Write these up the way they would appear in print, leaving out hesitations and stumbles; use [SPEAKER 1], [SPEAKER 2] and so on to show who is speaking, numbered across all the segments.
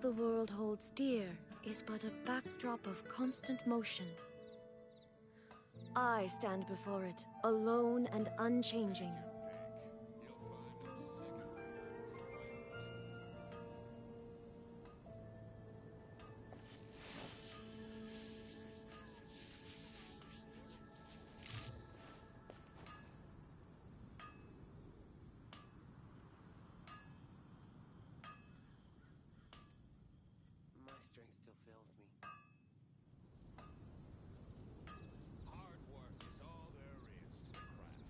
[SPEAKER 1] the world holds dear is but a backdrop of constant motion. I stand before it, alone and unchanging.
[SPEAKER 2] My strength still fails me.
[SPEAKER 3] Hard work is all there is to the craft.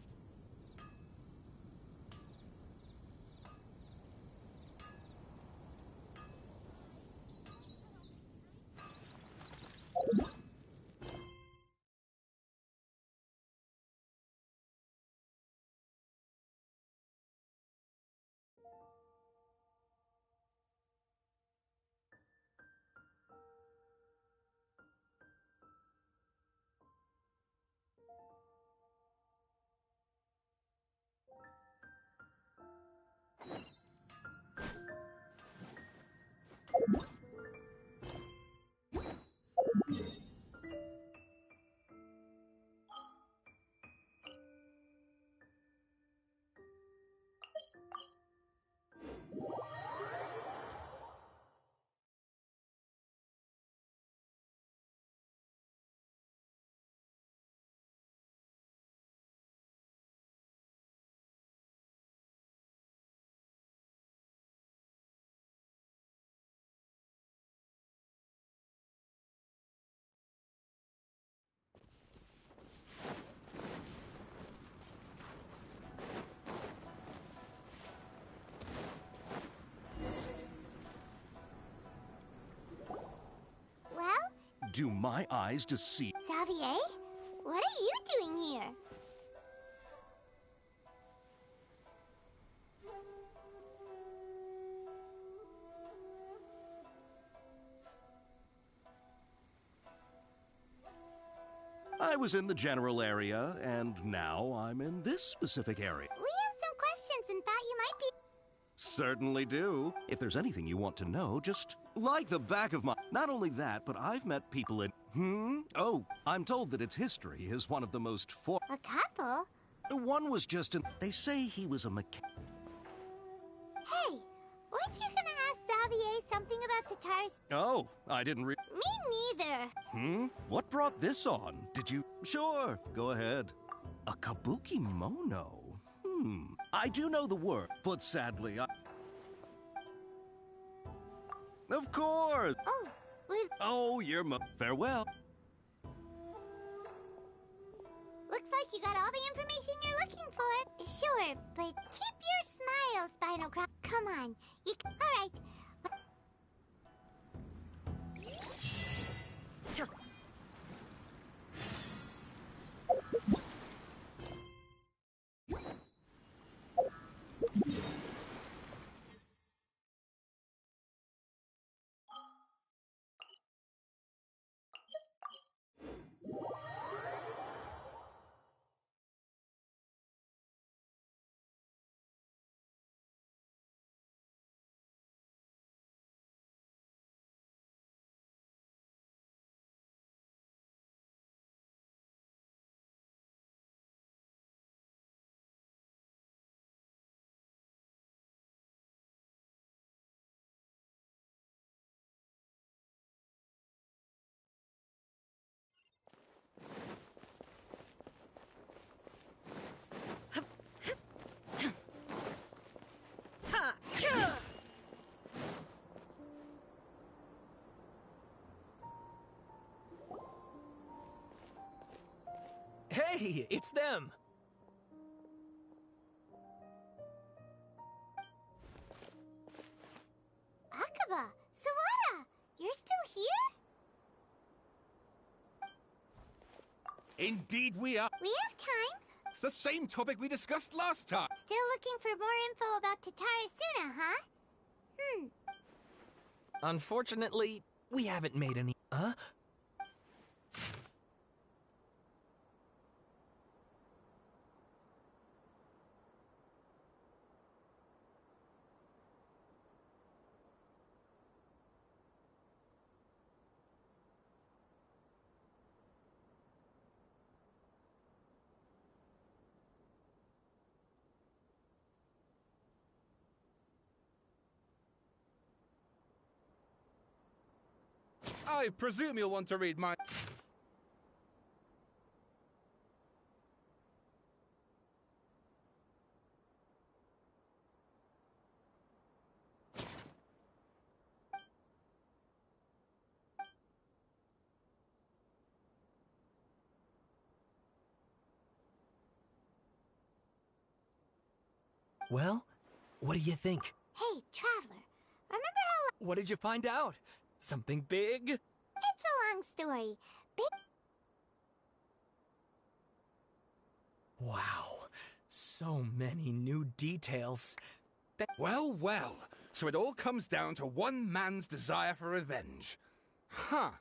[SPEAKER 4] Well,
[SPEAKER 3] Do my eyes deceive?
[SPEAKER 4] Xavier, what are you doing here?
[SPEAKER 3] I was in the general area, and now I'm in this specific area.
[SPEAKER 4] We have some questions and thought you might be...
[SPEAKER 3] Certainly do. If there's anything you want to know, just like the back of my... Not only that, but I've met people in... Oh, I'm told that its history is one of the most
[SPEAKER 4] A couple?
[SPEAKER 3] One was just in... They say he was a mechanic.
[SPEAKER 4] Hey, weren't you gonna ask Xavier something about Tatar's...
[SPEAKER 3] Oh, I didn't
[SPEAKER 4] Me neither.
[SPEAKER 3] What brought this on? Did you... Sure, go ahead. A kabuki mono. I do know the word, but sadly, Of course!
[SPEAKER 4] Oh,
[SPEAKER 3] Oh, you're Farewell.
[SPEAKER 4] looks like you got all the information you're looking for. Sure, but keep your smile, Spinal Crop. Come on, you... All right.
[SPEAKER 5] Hey, it's them!
[SPEAKER 4] Akaba, Sawada, you're still here?
[SPEAKER 6] Indeed we are.
[SPEAKER 4] We have time.
[SPEAKER 6] It's the same topic we discussed last time.
[SPEAKER 4] Still looking for more info about Tatarasuna, huh?
[SPEAKER 5] Unfortunately, we haven't made any... Huh?
[SPEAKER 6] I presume you'll want to read my...
[SPEAKER 5] Well, what do you think?
[SPEAKER 4] Hey, Traveler, remember how
[SPEAKER 5] What did you find out? Something big?
[SPEAKER 4] it's a long story.
[SPEAKER 5] Wow, so many new details.
[SPEAKER 6] Well, well. So it all comes down to one man's desire for revenge. Huh.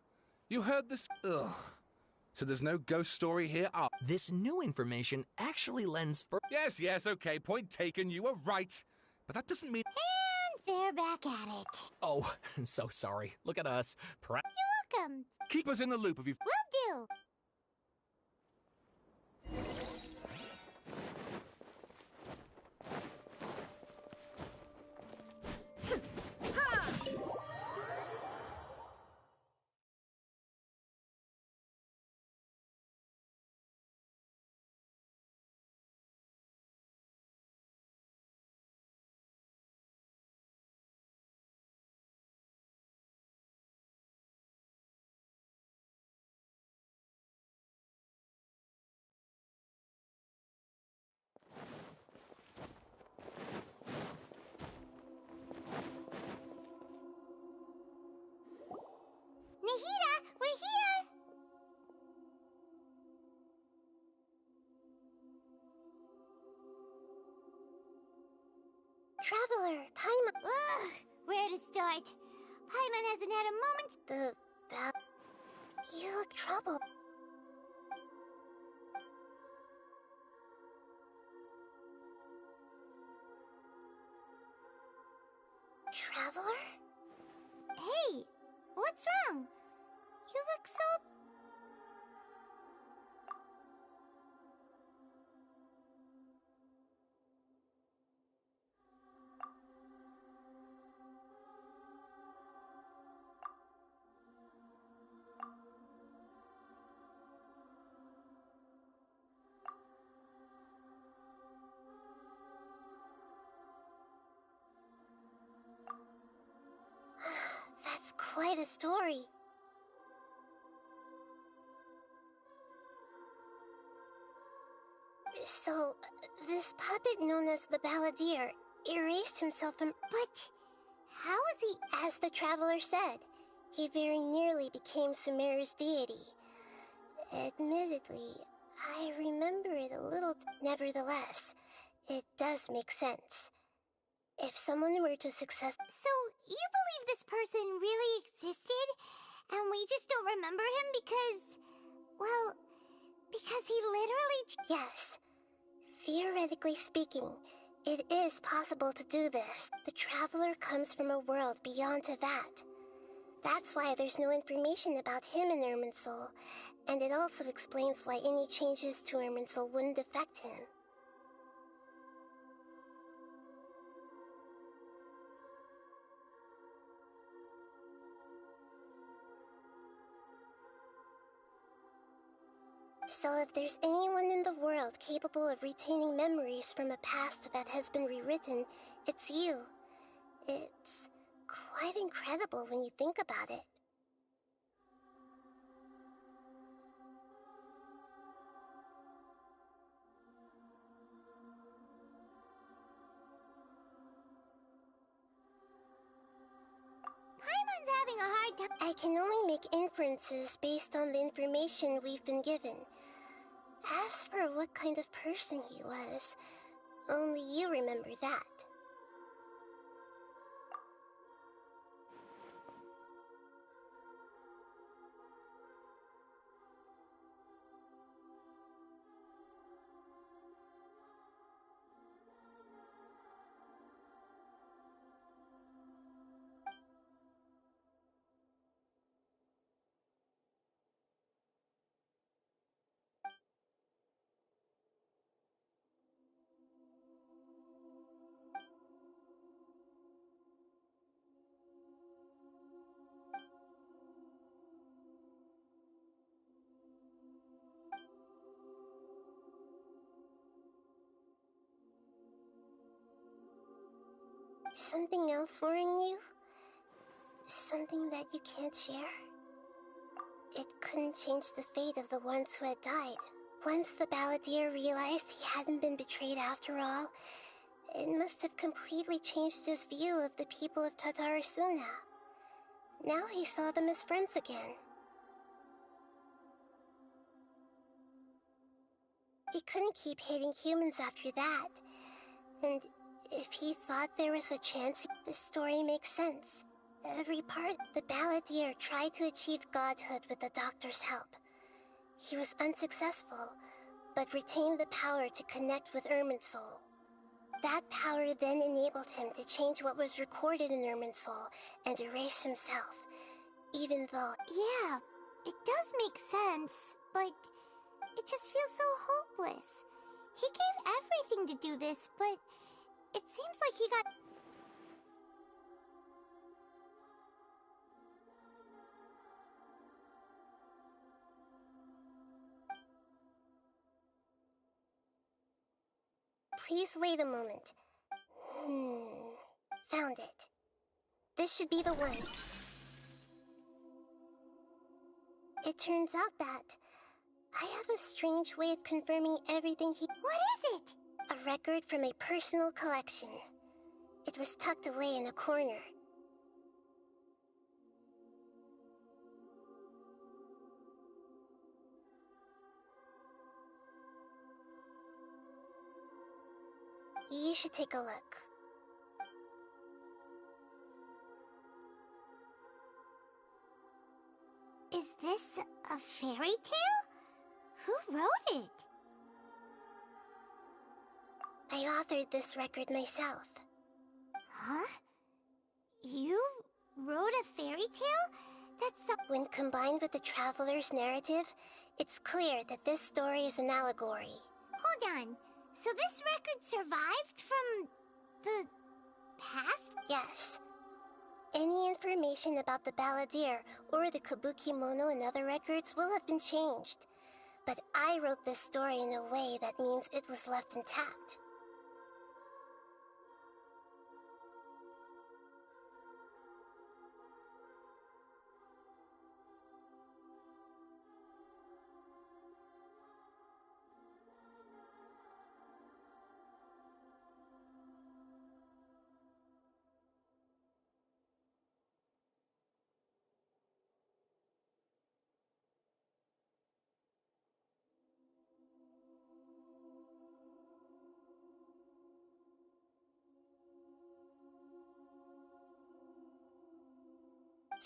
[SPEAKER 6] You heard this? Ugh. So there's no ghost story here? Oh.
[SPEAKER 5] This new information actually lends for...
[SPEAKER 6] Yes, okay. Point taken. You were right. But that doesn't mean...
[SPEAKER 4] And they're back at it.
[SPEAKER 5] Oh, so sorry. Look at us.
[SPEAKER 4] You're welcome.
[SPEAKER 6] Keep us in the loop if you've...
[SPEAKER 4] Will do. Nahida, we're here! Traveler, Paimon... Ugh! Where to start? Paimon hasn't had a moment... You look troubled. Traveler? Hey! What's wrong? You look so... That's quite a story. So, this puppet known as the Balladeer erased himself from... But how is he... As the Traveler said, he very nearly became Sumeru's deity. Admittedly, I remember it a little... Nevertheless, it does make sense. If someone were to success... So, you believe this person really existed? And we just don't remember him because... Well, because he literally... Yes. Theoretically speaking, it is possible to do this. The Traveler comes from a world beyond Tevat. That's why there's no information about him in Irminsul, and it also explains why any changes to Irminsul wouldn't affect him. So if there's anyone in the world capable of retaining memories from a past that has been rewritten, it's you. It's quite incredible when you think about it. Paimon's having a hard time. I can only make inferences based on the information we've been given. As for what kind of person he was, only you remember that. Something else worrying you? Something that you can't share? It couldn't change the fate of the ones who had died. Once the balladeer realized he hadn't been betrayed after all, it must have completely changed his view of the people of Tatarasuna. Now he saw them as friends again. He couldn't keep hating humans after that. And if he thought there was a chance, the story makes sense. Every part, the balladeer tried to achieve godhood with the doctor's help. He was unsuccessful, but retained the power to connect with Irminsul. That power then enabled him to change what was recorded in Irminsul and erase himself, even though...
[SPEAKER 7] Yeah, it does make sense, but it just feels so hopeless. He gave everything to do this, but it seems like he got...
[SPEAKER 4] Please wait a moment. Found it. This should be the one. It turns out that I have a strange way of confirming everything he...
[SPEAKER 7] What is it?
[SPEAKER 4] A record from a personal collection. It was tucked away in a corner. You should take a look.
[SPEAKER 7] Is this a fairy tale? Who wrote it?
[SPEAKER 4] I authored this record myself.
[SPEAKER 7] Huh? You wrote a fairy tale? That's so...
[SPEAKER 4] When combined with the traveler's narrative, it's clear that this story is an allegory.
[SPEAKER 7] Hold on. So this record survived from the past?
[SPEAKER 4] Yes. Any information about the balladeer or the kabuki mono in other records will have been changed. But I wrote this story in a way that means it was left intact.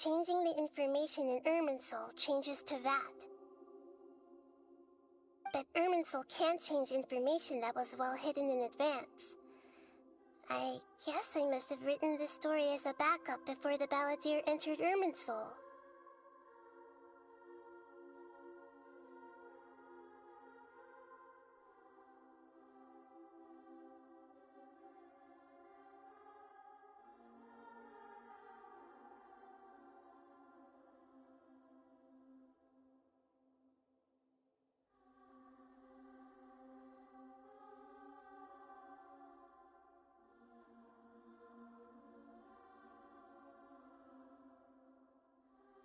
[SPEAKER 4] Changing the information in Irminsul changes to that. But Irminsul can't change information that was well hidden in advance. I guess I must have written this story as a backup before the balladeer entered Irminsul.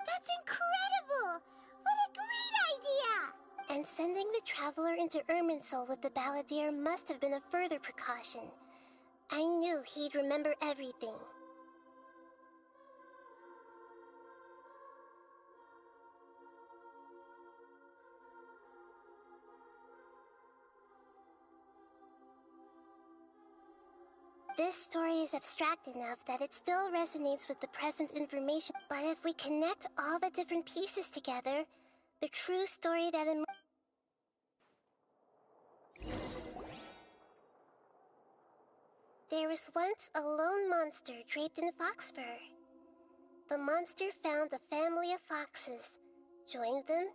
[SPEAKER 7] That's incredible! What a great idea!
[SPEAKER 4] And sending the traveler into Irminsul with the balladeer must have been a further precaution. I knew he'd remember everything. This story is abstract enough that it still resonates with the present information. But if we connect all the different pieces together, the true story that There was once a lone monster draped in fox fur. The monster found a family of foxes, joined them,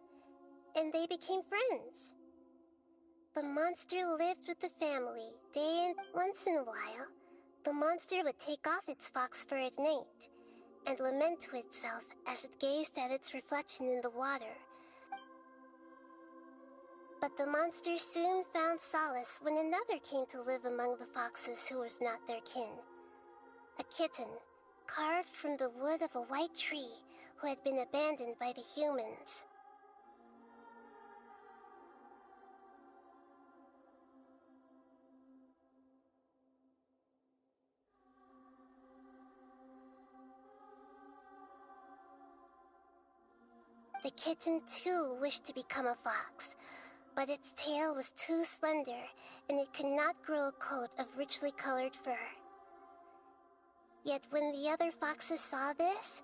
[SPEAKER 4] and they became friends. The monster lived with the family day and once in a while. The monster would take off its fox fur at night and lament to itself as it gazed at its reflection in the water. But the monster soon found solace when another came to live among the foxes who was not their kin. A kitten, carved from the wood of a white tree who had been abandoned by the humans. The kitten too wished to become a fox, but its tail was too slender and it could not grow a coat of richly colored fur. Yet when the other foxes saw this,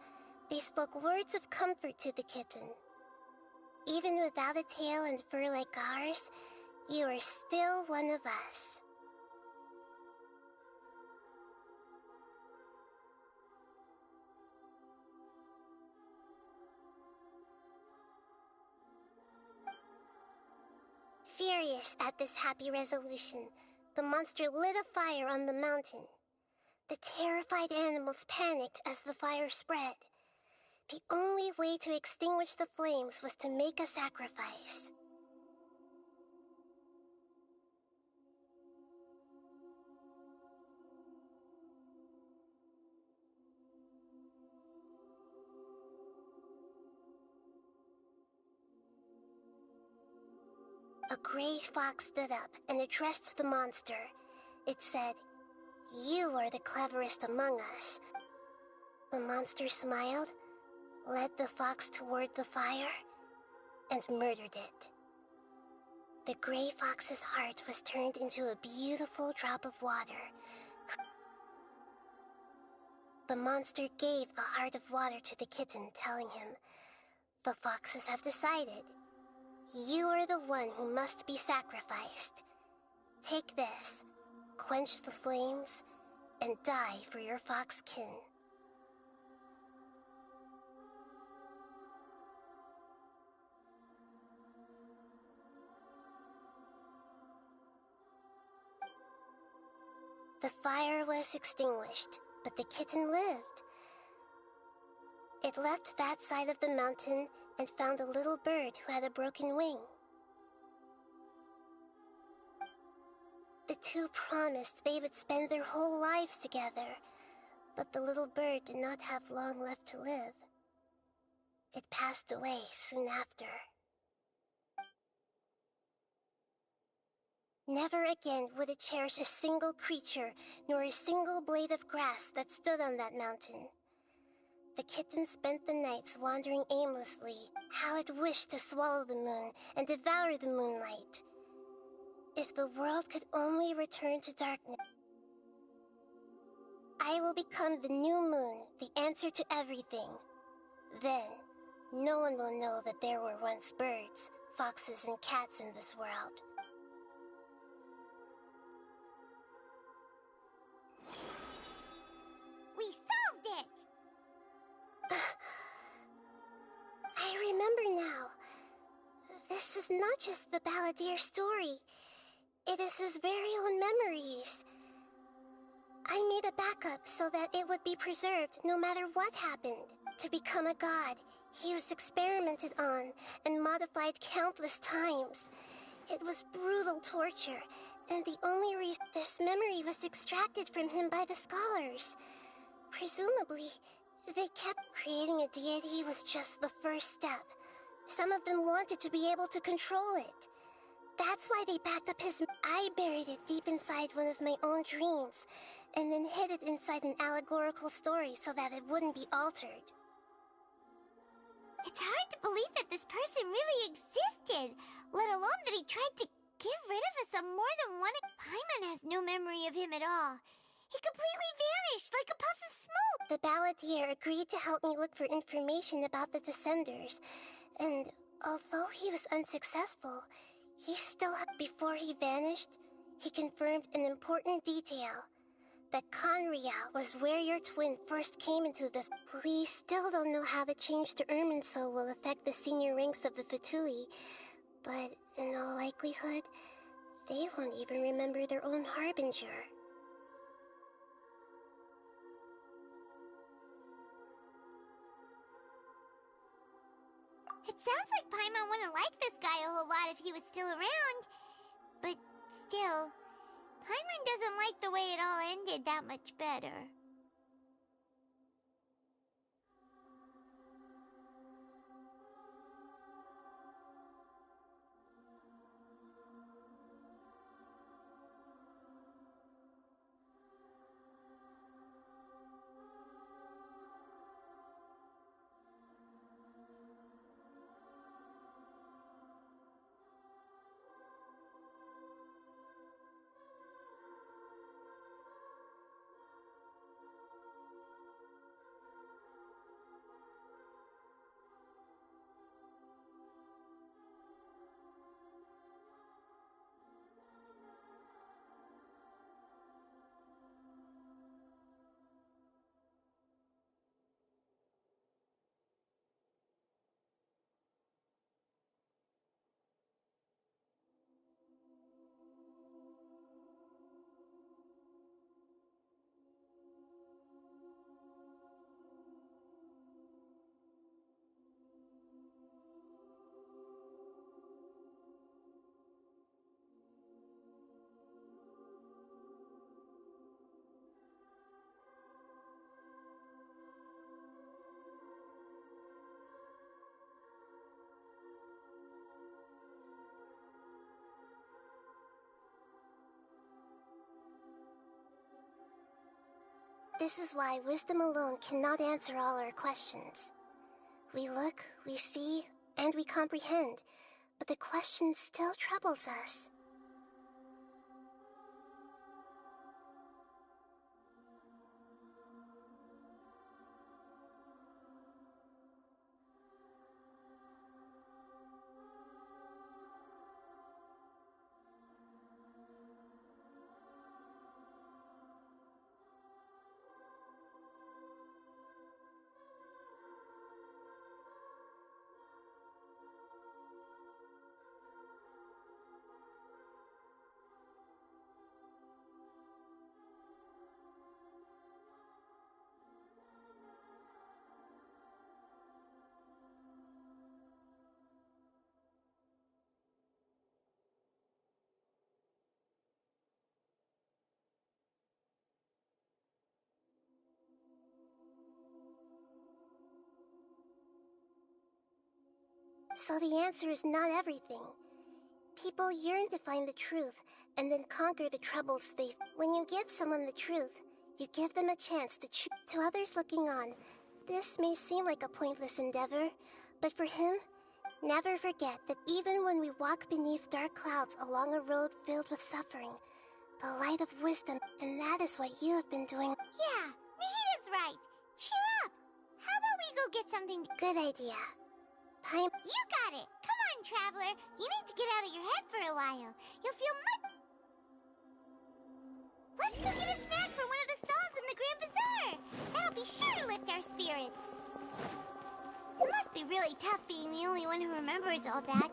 [SPEAKER 4] they spoke words of comfort to the kitten. Even without a tail and fur like ours, you are still one of us. Furious at this happy resolution, the monster lit a fire on the mountain. The terrified animals panicked as the fire spread. The only way to extinguish the flames was to make a sacrifice. A gray fox stood up and addressed the monster. It said, "You are the cleverest among us." The monster smiled, led the fox toward the fire, and murdered it. The gray fox's heart was turned into a beautiful drop of water. The monster gave the heart of water to the kitten, telling him, "The foxes have decided. You are the one who must be sacrificed. Take this, quench the flames, and die for your fox kin." The fire was extinguished, but the kitten lived. It left that side of the mountain and found a little bird who had a broken wing. The two promised they would spend their whole lives together, but the little bird did not have long left to live. It passed away soon after. Never again would it cherish a single creature, nor a single blade of grass that stood on that mountain. The kitten spent the nights wandering aimlessly, how it wished to swallow the moon and devour the moonlight. If the world could only return to darkness. I will become the new moon, the answer to everything. Then, no one will know that there were once birds, foxes, and cats in this world.
[SPEAKER 7] We solved it!
[SPEAKER 4] I remember now. This is not just the Balladeer story. It is his very own memories. I made a backup so that it would be preserved no matter what happened. To become a god, he was experimented on and modified countless times. It was brutal torture, and the only reason this memory was extracted from him by the scholars. Presumably, they kept creating a deity was just the first step. Some of them wanted to be able to control it. That's why they backed up his... I buried it deep inside one of my own dreams, and then hid it inside an allegorical story so that it wouldn't be altered.
[SPEAKER 7] It's hard to believe that this person really existed, let alone that he tried to get rid of us on more than one... Paimon has no memory of him at all. He completely vanished like a puff of smoke.
[SPEAKER 4] The Balladeer agreed to help me look for information about the Descenders, and although he was unsuccessful, he still had... Before he vanished, he confirmed an important detail. That Conria was where your twin first came into this. We still don't know how the change to Irminsul will affect the senior ranks of the Fatui, but in all likelihood, they won't even remember their own Harbinger.
[SPEAKER 7] It sounds like Paimon wouldn't like this guy a whole lot if he was still around. But still, Paimon doesn't like the way it all ended that much better.
[SPEAKER 4] This is why wisdom alone cannot answer all our questions. We look, we see, and we comprehend, but the question still troubles us. So the answer is not everything. People yearn to find the truth and then conquer the troubles they... When you give someone the truth, you give them a chance to choose. To others looking on, this may seem like a pointless endeavor, but for him, never forget that even when we walk beneath dark clouds along a road filled with suffering, the light of wisdom, and that is what you have been doing.
[SPEAKER 7] Yeah, Nahita's right. Cheer up. How about we go get something?
[SPEAKER 4] Good idea. Time.
[SPEAKER 7] You got it. Come on, Traveler. You need to get out of your head for a while. You'll feel much... Let's go get a snack from one of the stalls in the Grand Bazaar. That'll be sure to lift our spirits. It must be really tough being the only one who remembers all that.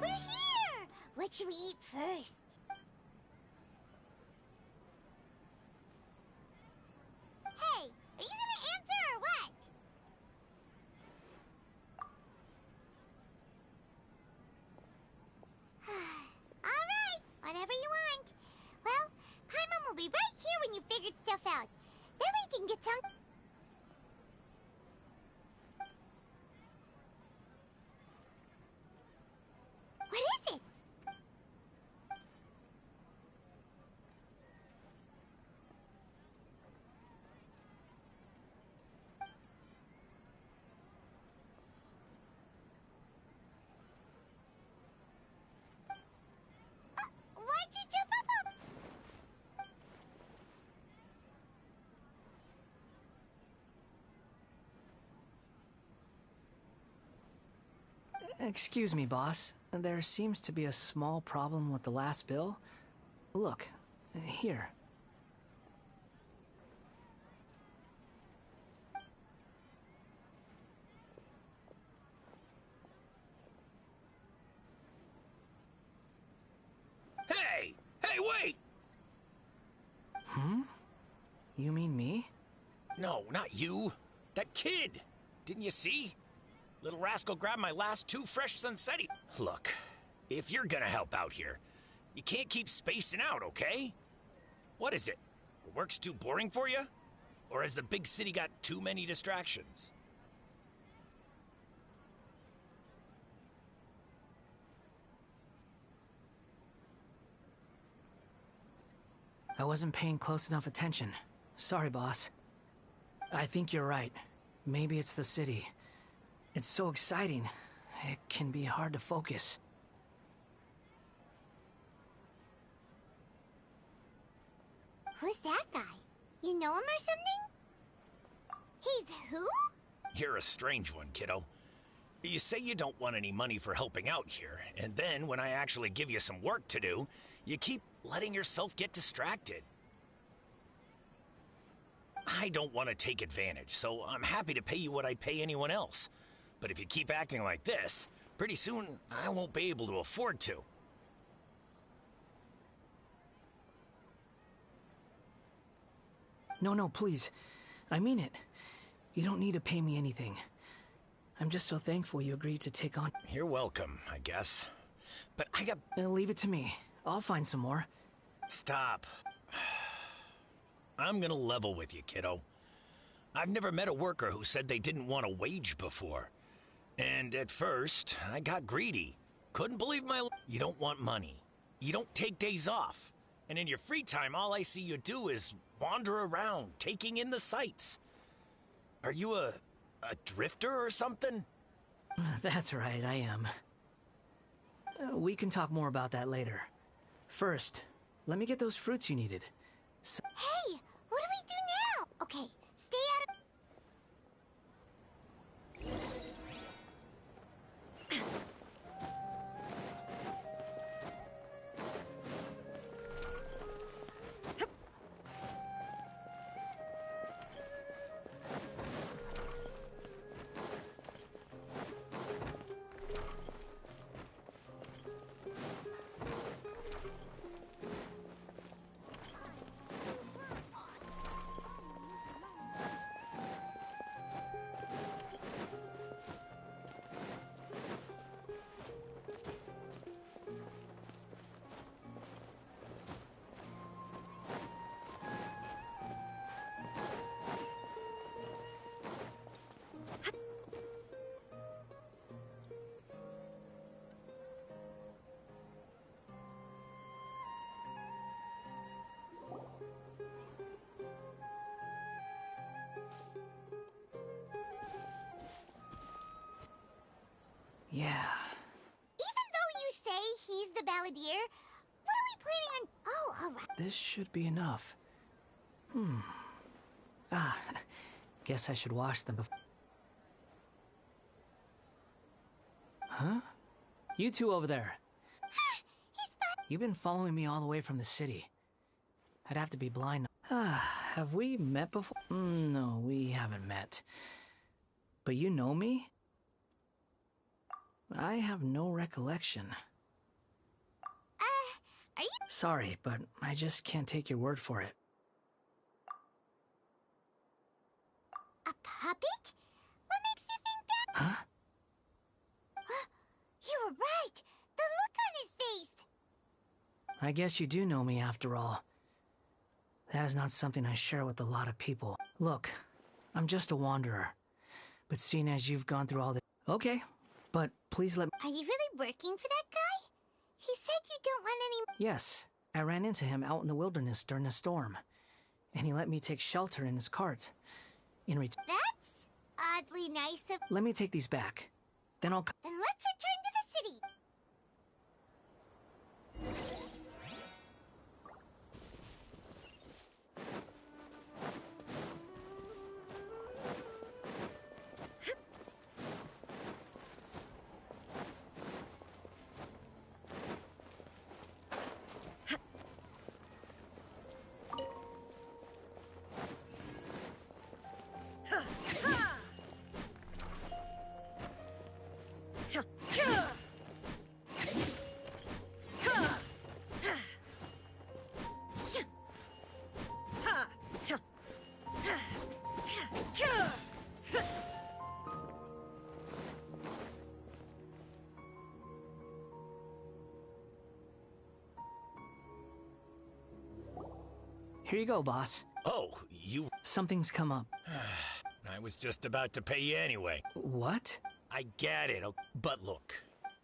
[SPEAKER 7] We're here! What should we eat first? Hey, are you gonna answer or what? Alright, whatever you want. Well, Paimon will be right here when you figured stuff out. Then we can get some... What is it?
[SPEAKER 8] Excuse me, boss. There seems to be a small problem with the last bill. Look, here.
[SPEAKER 9] Hey! Hey, wait!
[SPEAKER 8] Hmm? You mean me?
[SPEAKER 9] No, not you. That kid! Didn't you see? Little rascal grabbed my last 2 fresh sunsetti. Look, if you're gonna help out here, you can't keep spacing out, okay? What is it? Work's too boring for you? Or has the big city got too many distractions?
[SPEAKER 8] I wasn't paying close enough attention. Sorry, boss. I think you're right. Maybe it's the city. It's so exciting. It can be hard to focus.
[SPEAKER 7] Who's that guy? You know him or something? He's who?
[SPEAKER 9] You're a strange one, kiddo. You say you don't want any money for helping out here, and then when I actually give you some work to do, you keep letting yourself get distracted. I don't want to take advantage, so I'm happy to pay you what I'd pay anyone else. But if you keep acting like this, pretty soon I won't be able to afford to.
[SPEAKER 8] No, please. I mean it. You don't need to pay me anything. I'm just so thankful you agreed to take on...
[SPEAKER 9] You're welcome, I guess. But I got...
[SPEAKER 8] Leave it to me. I'll find some more.
[SPEAKER 9] Stop. I'm gonna level with you, kiddo. I've never met a worker who said they didn't want a wage before. And at first, I got greedy. Couldn't believe my... You don't want money. You don't take days off. And in your free time, all I see you do is wander around, taking in the sights. Are you a drifter or something?
[SPEAKER 8] That's right, I am. We can talk more about that later. First, let me get those fruits you needed.
[SPEAKER 7] Hey, what do we do now? Okay, stay out of...
[SPEAKER 8] Yeah.
[SPEAKER 7] Even though you say he's the balladeer, what are we planning on... Oh, alright.
[SPEAKER 8] This should be enough. Guess I should wash them before... Huh? You two over there.
[SPEAKER 7] He's fine.
[SPEAKER 8] You've been following me all the way from the city. I'd have to be blind. Have we met before? No, we haven't met. But you know me? I have no recollection.
[SPEAKER 7] Are you...
[SPEAKER 8] Sorry, but I just can't take your word for it.
[SPEAKER 7] a puppet? What makes you think that...
[SPEAKER 8] Huh?
[SPEAKER 7] You were right. The look on his face.
[SPEAKER 8] I guess you do know me after all. That is not something I share with a lot of people. Look, I'm just a wanderer. But seeing as you've gone through all this... Okay, but please let me...
[SPEAKER 7] Are you really working for that guy? He said you don't want any...
[SPEAKER 8] Yes, I ran into him out in the wilderness during a storm. And he let me take shelter in his cart. In return...
[SPEAKER 7] That's oddly nice of...
[SPEAKER 8] Let me take these back. Then I'll...
[SPEAKER 7] Then let's return to the city.
[SPEAKER 8] Here you go, boss.
[SPEAKER 9] Oh, you...
[SPEAKER 8] Something's come up.
[SPEAKER 9] I was just about to pay you anyway.
[SPEAKER 8] What?
[SPEAKER 9] I get it, but look.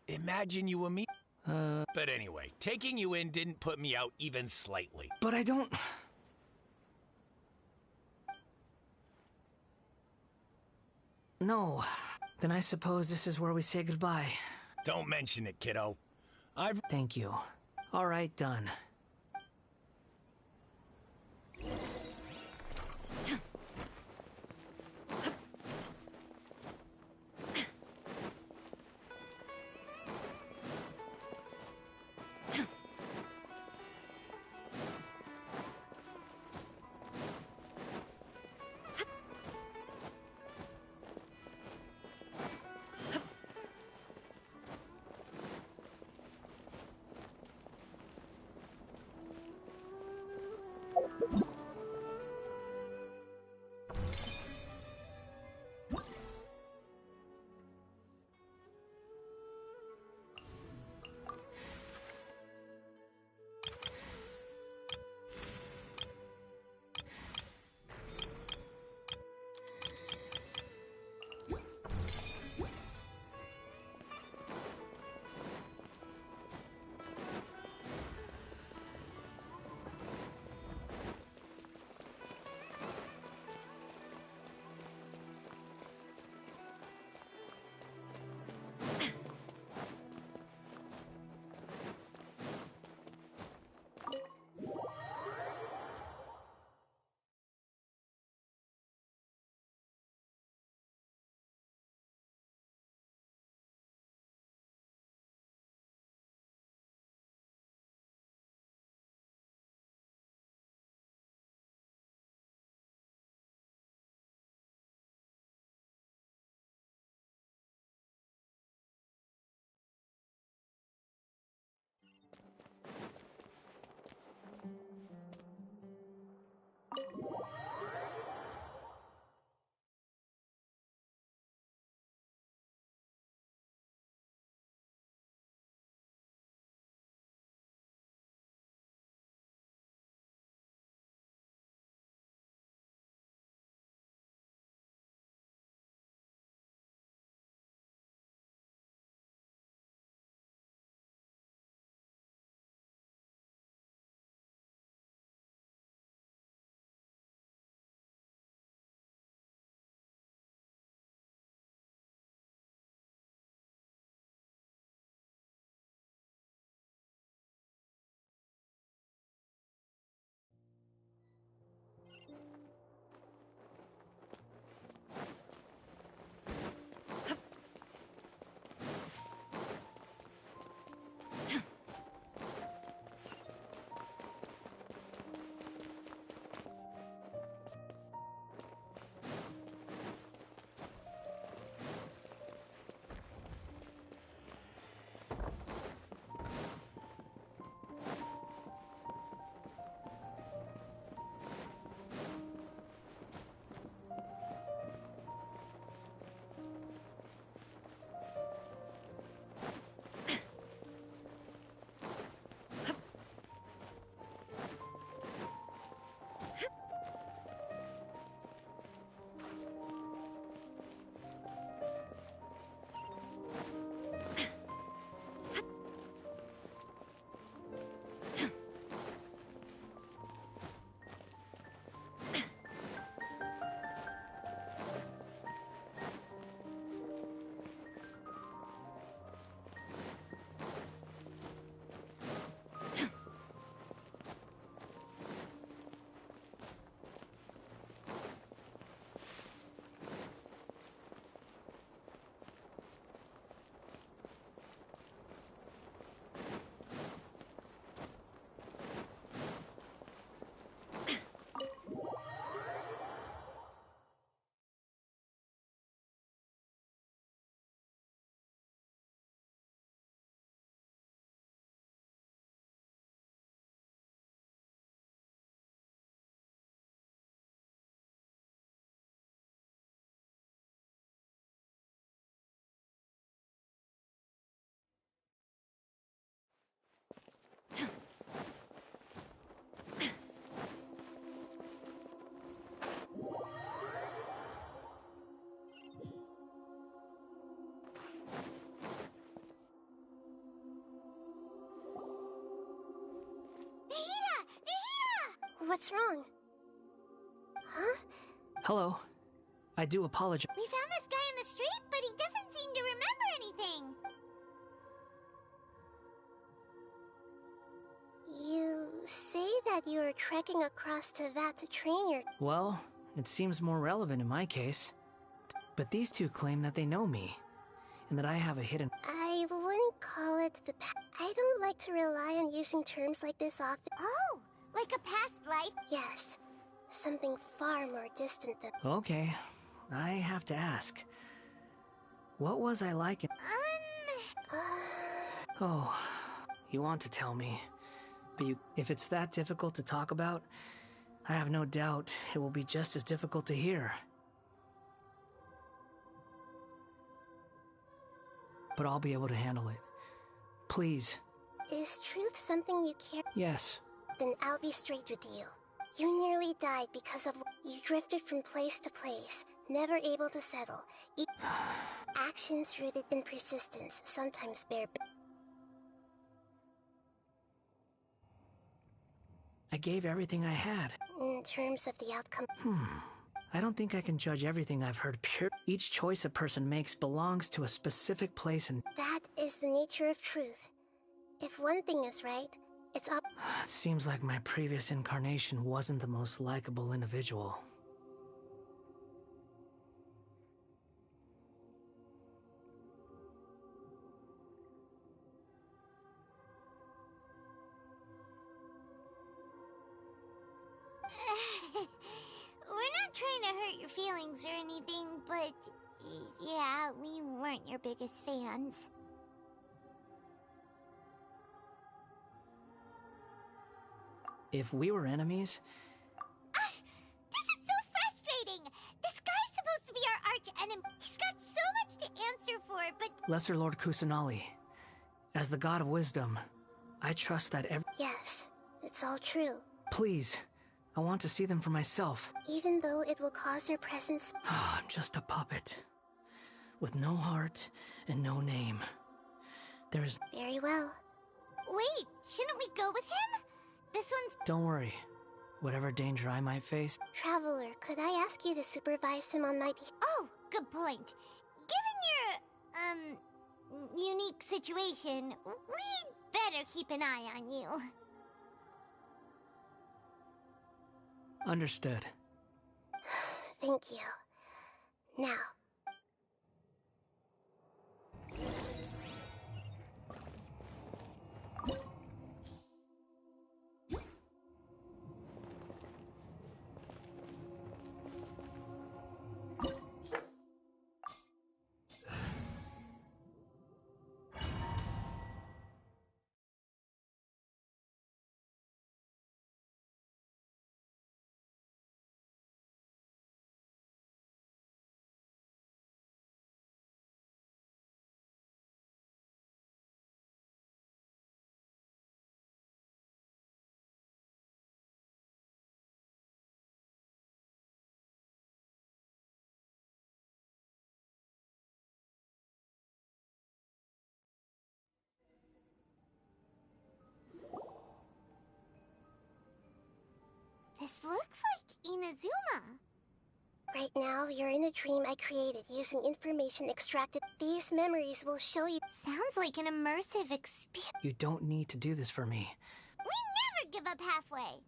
[SPEAKER 9] Imagine you and me... But anyway, taking you in didn't put me out even slightly.
[SPEAKER 8] But I don't... No. Then I suppose this is where we say goodbye.
[SPEAKER 9] Don't mention it, kiddo.
[SPEAKER 8] Thank you. All right, done.
[SPEAKER 4] What's wrong? Huh?
[SPEAKER 8] Hello. I do apologize.
[SPEAKER 7] We found this guy in the street, but he doesn't seem to remember anything.
[SPEAKER 4] You say that you are trekking across Teyvat to train your...
[SPEAKER 8] Well, it seems more relevant in my case. But these two claim that they know me, and that I have a hidden...
[SPEAKER 4] I wouldn't call it the I don't like to rely on using terms like this often.
[SPEAKER 7] Oh, like a past life?
[SPEAKER 4] Yes, something far more distant than...
[SPEAKER 8] Okay, I have to ask. What was I like in... Oh, you want to tell me. But if it's that difficult to talk about, I have no doubt it will be just as difficult to hear. But I'll be able to handle it. Please.
[SPEAKER 4] Is truth something you care?
[SPEAKER 8] Yes.
[SPEAKER 4] Then I'll be straight with you. You nearly died because of... You drifted from place to place, never able to settle. Actions rooted in persistence sometimes bear...
[SPEAKER 8] I gave everything I had.
[SPEAKER 4] In terms of the outcome...
[SPEAKER 8] I don't think I can judge everything I've heard pure. Each choice a person makes belongs to a specific place and...
[SPEAKER 4] That is the nature of truth. If one thing is right, it's up...
[SPEAKER 8] It seems like my previous incarnation wasn't the most likable individual.
[SPEAKER 7] We're not trying to hurt your feelings or anything, but yeah, we weren't your biggest fans.
[SPEAKER 8] If we were enemies...
[SPEAKER 7] This is so frustrating! This guy's supposed to be our arch-enemy. He's got so much to answer for, but...
[SPEAKER 8] Lesser Lord Kusanali, as the god of wisdom, I trust that
[SPEAKER 4] Yes, it's all true.
[SPEAKER 8] Please, I want to see them for myself.
[SPEAKER 4] Even though it will cause your presence...
[SPEAKER 8] I'm just a puppet, with no heart and no name. There's...
[SPEAKER 4] Very well.
[SPEAKER 7] Wait, shouldn't we go with him? This one's...
[SPEAKER 8] Don't worry. Whatever danger I might face...
[SPEAKER 4] Traveler, could I ask you to supervise him on my behalf?
[SPEAKER 7] Oh, good point. Given your, unique situation, we'd better keep an eye on you.
[SPEAKER 8] Understood.
[SPEAKER 4] Thank you. Now...
[SPEAKER 7] This looks like Inazuma.
[SPEAKER 4] Right now, you're in a dream I created using information extracted. These memories will show you...
[SPEAKER 7] Sounds like an immersive experience.
[SPEAKER 8] You don't need to do this for me.
[SPEAKER 7] We never give up halfway.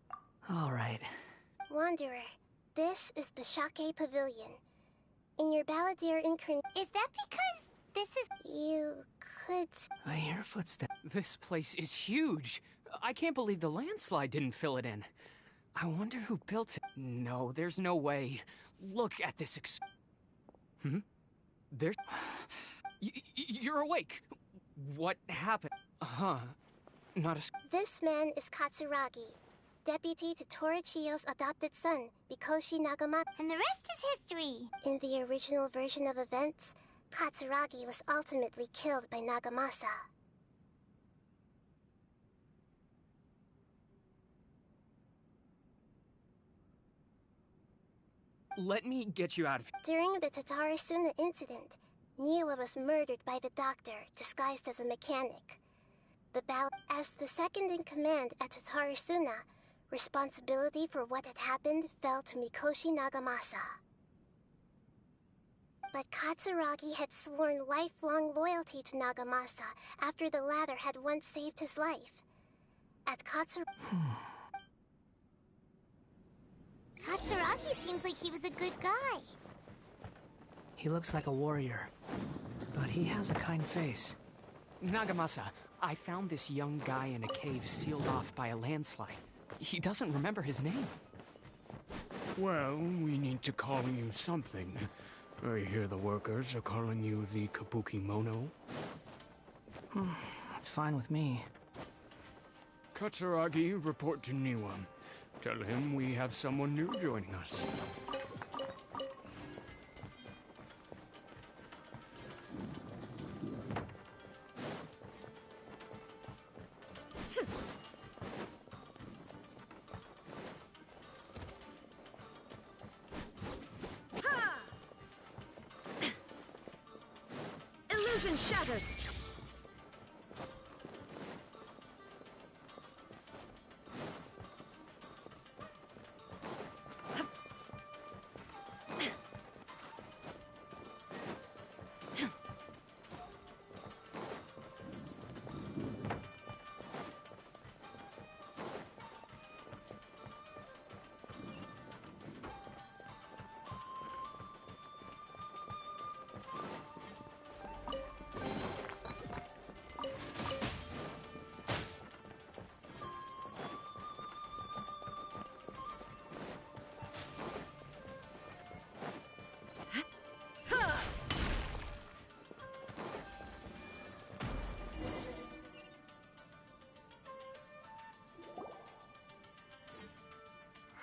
[SPEAKER 8] All right.
[SPEAKER 4] Wanderer, this is the Shake Pavilion. In your Balladeer incarnation...
[SPEAKER 7] Is that because this is...
[SPEAKER 4] You could...
[SPEAKER 8] I hear footsteps.
[SPEAKER 10] This place is huge. I can't believe the landslide didn't fill it in. I wonder who built it. No, there's no way. Look at this There's... You're awake. What happened? Not a...
[SPEAKER 4] This man is Katsuragi, deputy to Torichiyo's adopted son, Mikoshi Nagamata.
[SPEAKER 7] And the rest is history.
[SPEAKER 4] In the original version of events, Katsuragi was ultimately killed by Nagamasa.
[SPEAKER 10] Let me get you out of here.
[SPEAKER 4] During the Tatarasuna incident, Niwa was murdered by the doctor, disguised as a mechanic. As the second in command at Tatarasuna, Responsibility for what had happened fell to Mikoshi Nagamasa. But Katsuragi had sworn lifelong loyalty to Nagamasa after the latter had once saved his life. At
[SPEAKER 7] Katsuragi seems like he was a good guy.
[SPEAKER 8] He looks like a warrior, but he has a kind face.
[SPEAKER 10] Nagamasa, I found this young guy in a cave sealed off by a landslide. He doesn't remember his name.
[SPEAKER 11] Well, we need to call you something. I hear the workers are calling you the Kabuki Mono.
[SPEAKER 8] That's fine with me.
[SPEAKER 11] Katsuragi, report to Niwa. Tell him we have someone new joining us.
[SPEAKER 1] Illusion shattered.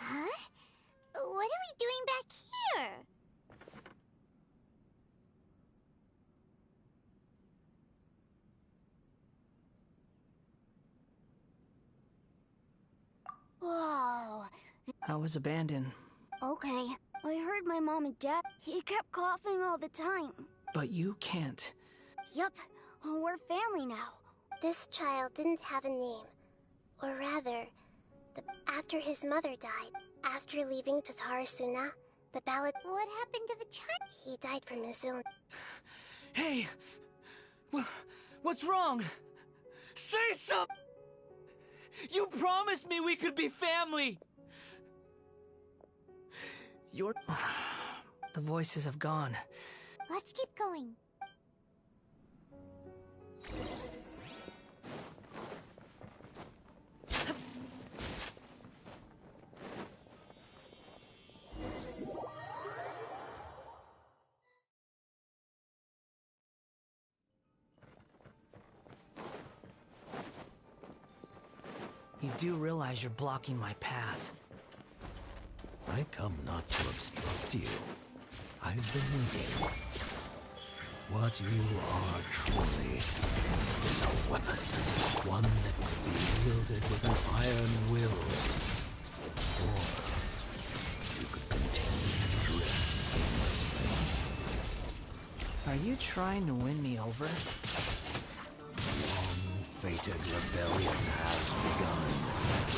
[SPEAKER 7] Huh? What are we doing back here?
[SPEAKER 12] Whoa.
[SPEAKER 8] I was abandoned.
[SPEAKER 12] Okay. I heard my mom and dad. He kept coughing all the time.
[SPEAKER 8] But you can't.
[SPEAKER 12] Yup. We're family now.
[SPEAKER 4] This child didn't have a name. Or rather, after his mother died, after leaving Tatarasuna, the ballad...
[SPEAKER 7] What happened to the child?
[SPEAKER 4] He died from his illness.
[SPEAKER 13] Hey! What's wrong? Say something! You promised me we could be family! You're...
[SPEAKER 8] The voices have gone.
[SPEAKER 7] Let's keep going.
[SPEAKER 8] You do realize you're blocking my path.
[SPEAKER 14] I come not to obstruct you. I've been waiting. What you are truly is a weapon. One that could be wielded with an iron will. Or you could continue to drift aimlessly.
[SPEAKER 8] Are you trying to win me over?
[SPEAKER 14] Long-fated rebellion has begun.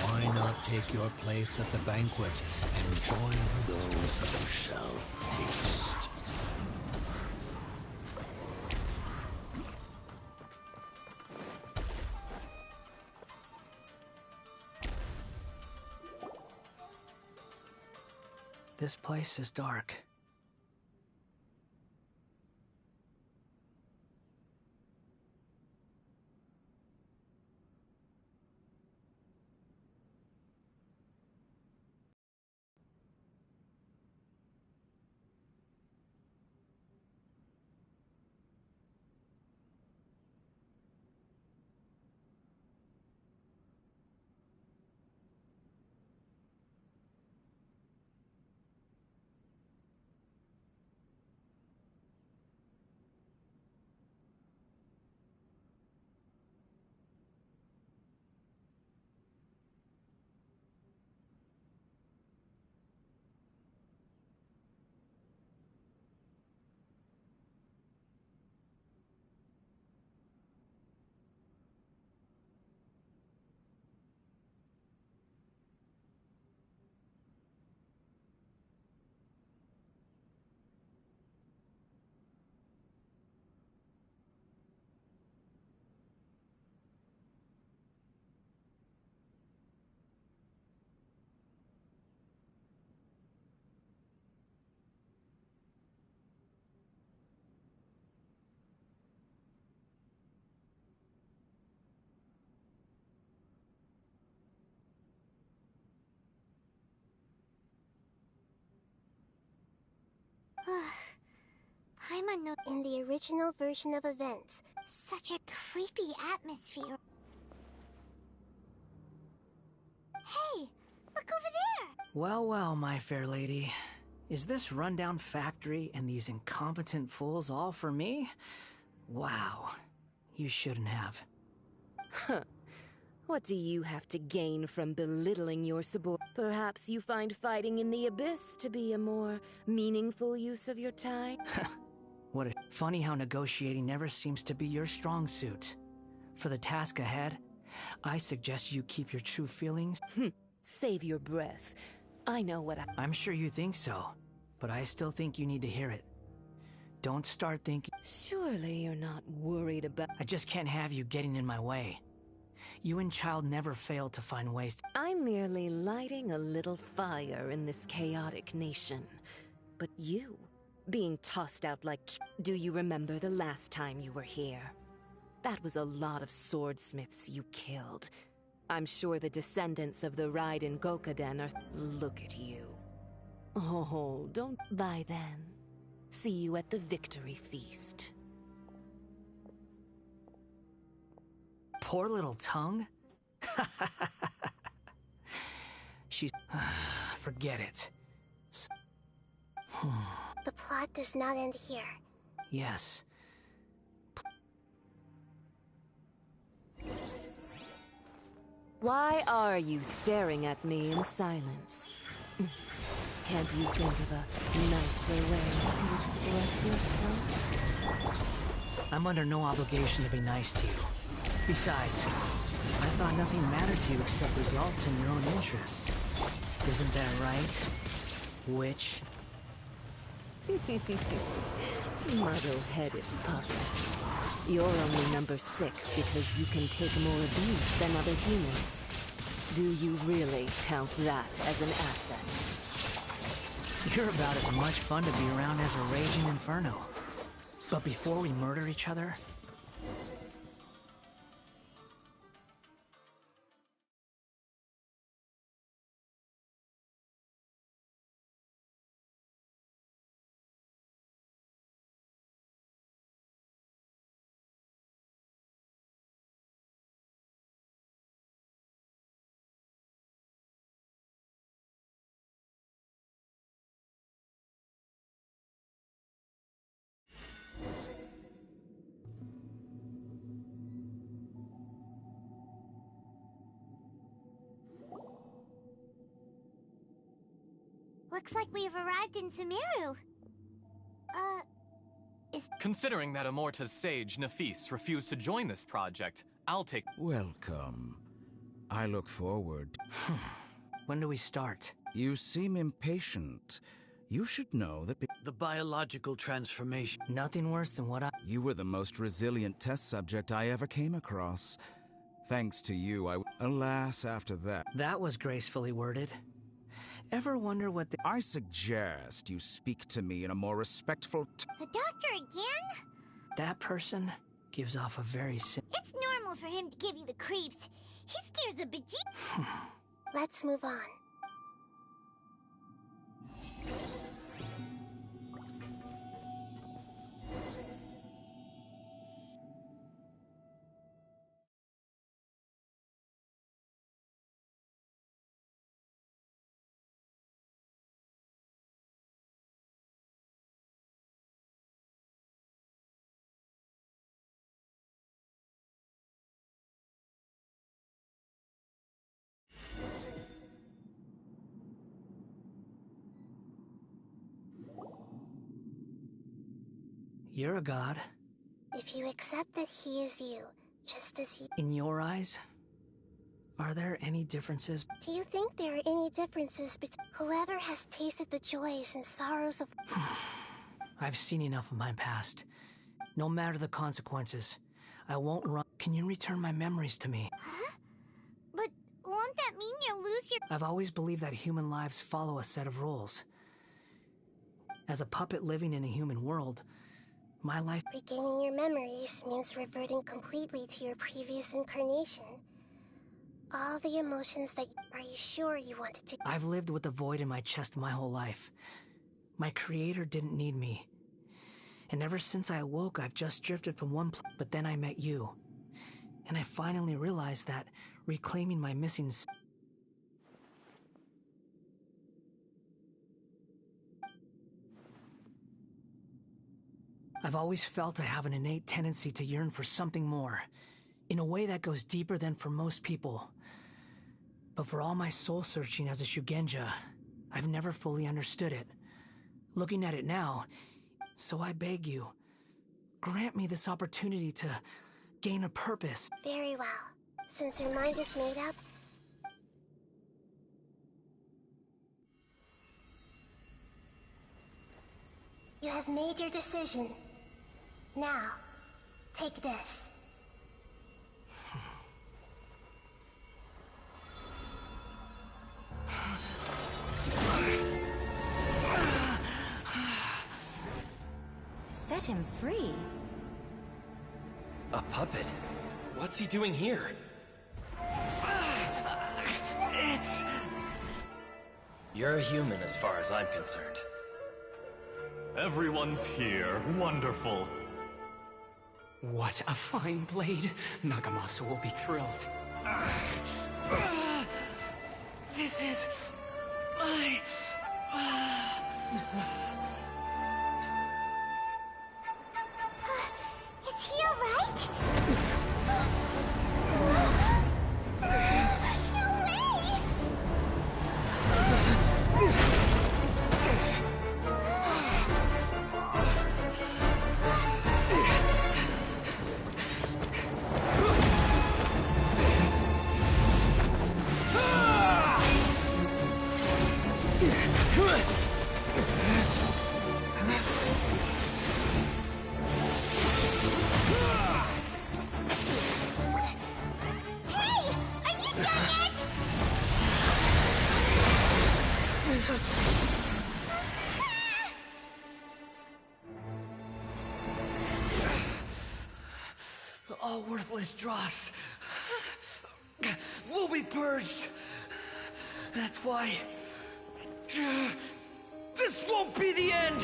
[SPEAKER 14] Why not take your place at the banquet and join those who shall feast?
[SPEAKER 8] This place is dark.
[SPEAKER 4] In the original version of events.
[SPEAKER 7] Such a creepy atmosphere. Hey, look over there!
[SPEAKER 8] Well, well, my fair lady. Is this rundown factory and these incompetent fools all for me? Wow. You shouldn't have.
[SPEAKER 15] Huh. What do you have to gain from belittling your subordinate? Perhaps you find fighting in the abyss to be a more meaningful use of your time?
[SPEAKER 8] What a... Funny how negotiating never seems to be your strong suit. For the task ahead, I suggest you keep your true feelings.
[SPEAKER 15] Save your breath. I know what
[SPEAKER 8] I'm sure you think so, but I still think you need to hear it. Don't start thinking...
[SPEAKER 15] Surely you're not worried about...
[SPEAKER 8] I just can't have you getting in my way. You and Child never failed to find ways to...
[SPEAKER 15] I'm merely lighting a little fire in this chaotic nation. But you, being tossed out like... Do you remember the last time you were here? That was a lot of swordsmiths you killed. I'm sure the descendants of the Raiden Gokaden are... Look at you. Oh, don't... By then, see you at the victory feast.
[SPEAKER 8] Poor little tongue? She's... Forget it.
[SPEAKER 4] The plot does not end here.
[SPEAKER 8] Yes.
[SPEAKER 15] Why are you staring at me in silence? Can't you think of a nicer way to express yourself?
[SPEAKER 8] I'm under no obligation to be nice to you. Besides, I thought nothing mattered to you except results in your own interests. Isn't that right, witch?
[SPEAKER 15] Muddle-headed puppet. You're only number 6 because you can take more abuse than other humans. Do you really count that as an asset?
[SPEAKER 8] You're about as much fun to be around as a raging inferno. But before we murder each other...
[SPEAKER 7] Looks like we've arrived in Sumeru.
[SPEAKER 16] Considering that Amorta's sage, Nafis, refused to join this project, I'll take...
[SPEAKER 17] Welcome. I look forward...
[SPEAKER 8] When do we start?
[SPEAKER 17] You seem impatient. You should know that...
[SPEAKER 13] The biological transformation.
[SPEAKER 8] Nothing worse than what I...
[SPEAKER 17] You were the most resilient test subject I ever came across. Thanks to you, Alas, after that...
[SPEAKER 8] That was gracefully worded. Ever wonder what the...
[SPEAKER 17] I suggest you speak to me in a more respectful
[SPEAKER 7] The doctor again?
[SPEAKER 8] That person gives off a very...
[SPEAKER 7] It's normal for him to give you the creeps. He scares the beje...
[SPEAKER 4] Let's move on.
[SPEAKER 8] You're a god.
[SPEAKER 4] If you accept that he is you, just as you...
[SPEAKER 8] In your eyes, are there any differences?
[SPEAKER 4] Do you think there are any differences between whoever has tasted the joys and sorrows of...
[SPEAKER 8] I've seen enough of my past. No matter the consequences, I won't run. Can you return my memories to me?
[SPEAKER 7] Huh? But won't that mean you'll lose your...
[SPEAKER 8] I've always believed that human lives follow a set of rules. As a puppet living in a human world, my life...
[SPEAKER 4] Regaining your memories means reverting completely to your previous incarnation. All the emotions that... Are you sure you wanted to...
[SPEAKER 8] I've lived with the void in my chest my whole life. My creator didn't need me. And ever since I awoke, I've just drifted from one place, but then I met you. And I finally realized that reclaiming my missing I've always felt I have an innate tendency to yearn for something more, in a way that goes deeper than for most people. But for all my soul-searching as a Shugenja, I've never fully understood it. Looking at it now, so I beg you, grant me this opportunity to gain a purpose.
[SPEAKER 4] Very well. Since your mind is made up, you have made your decision. Now, take this.
[SPEAKER 18] Set him free?
[SPEAKER 16] A puppet? What's he doing here? You're a human as far as I'm concerned.
[SPEAKER 19] Everyone's here. Wonderful.
[SPEAKER 10] What a fine blade. Nagamasa will be thrilled.
[SPEAKER 8] This is my...
[SPEAKER 7] Is he alright? No way!
[SPEAKER 8] All worthless dross will be purged. That's why this won't be the end.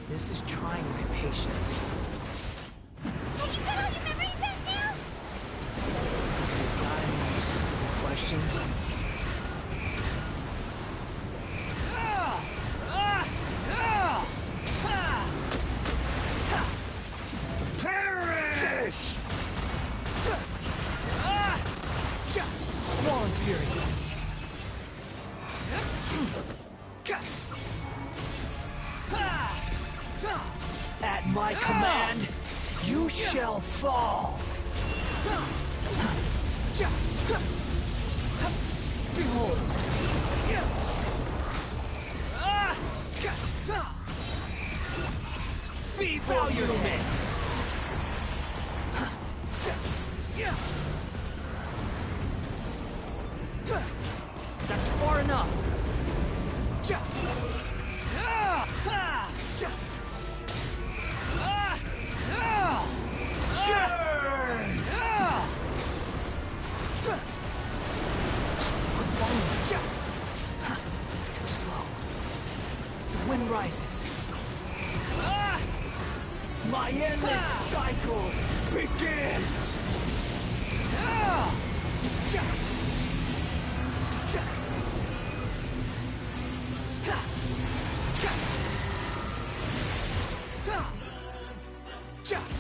[SPEAKER 8] This is trying my patience.
[SPEAKER 7] Have you got all your memories back now?
[SPEAKER 8] Got any questions? Perish! Squall and Fury. At my command, you shall fall! Behold! Bewilderment! That's far enough! Too slow. The wind rises. My endless cycle begins!